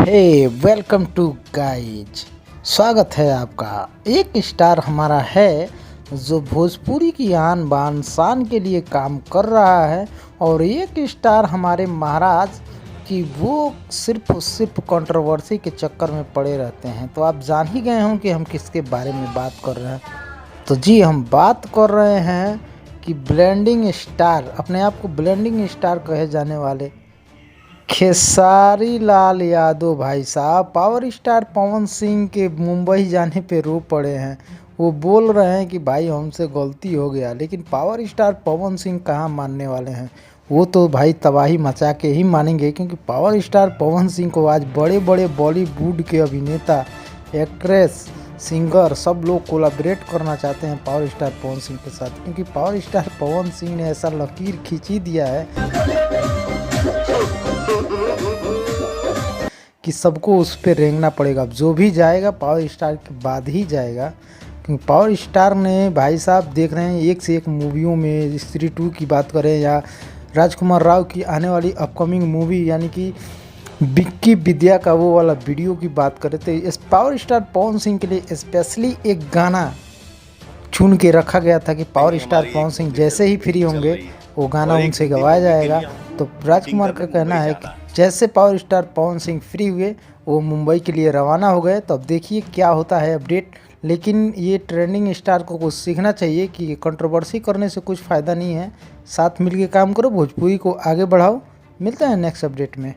Hey welcome to guys. स्वागत है आपका। एक स्टार हमारा है जो भोजपुरी की आन बान शान के लिए काम कर रहा है, और एक स्टार हमारे महाराज कि वो सिर्फ कंट्रोवर्सी के चक्कर में पड़े रहते हैं। तो आप जान ही गए हों कि हम किसके बारे में बात कर रहे हैं। तो जी, हम बात कर रहे हैं कि ब्लेंडिंग स्टार, अपने आप को ब्लेंडिंग स्टार कहे जाने वाले खेसारी लाल यादव भाई साहब पावर स्टार पवन सिंह के मुंबई जाने पे रो पड़े हैं। वो बोल रहे हैं कि भाई हमसे गलती हो गया, लेकिन पावर स्टार पवन सिंह कहाँ मानने वाले हैं। वो तो भाई तबाही मचा के ही मानेंगे, क्योंकि पावर स्टार पवन सिंह को आज बड़े बड़े बॉलीवुड के अभिनेता, एक्ट्रेस, सिंगर सब लोग कोलैबोरेट करना चाहते हैं पावर स्टार पवन सिंह के साथ, क्योंकि पावर स्टार पवन सिंह ने ऐसा लकीर खींच ही दिया है कि सबको उस पर रेंगना पड़ेगा। जो भी जाएगा पावर स्टार के बाद ही जाएगा, क्योंकि पावर स्टार ने भाई साहब देख रहे हैं एक से एक मूवियों में, स्त्री 2 की बात करें या राजकुमार राव की आने वाली अपकमिंग मूवी यानी कि विक्की विद्या का वो वाला वीडियो की बात करें, तो इस पावर स्टार पवन सिंह के लिए स्पेशली एक गाना चुन के रखा गया था कि पावर स्टार पवन सिंह जैसे ही फ्री होंगे वो गाना उनसे गवाया जाएगा। तो राजकुमार का कहना है कि जैसे power star Pawan Singh free हुए वो मुंबई के लिए रवाना हो गए। तो अब देखिए क्या होता है अपडेट। लेकिन ये ट्रेंडिंग स्टार को कुछ सीखना चाहिए कि कंट्रोवर्सी करने से कुछ फ़ायदा नहीं है, साथ मिलके काम करो, भोजपुरी को आगे बढ़ाओ। मिलते हैं नेक्स्ट अपडेट में।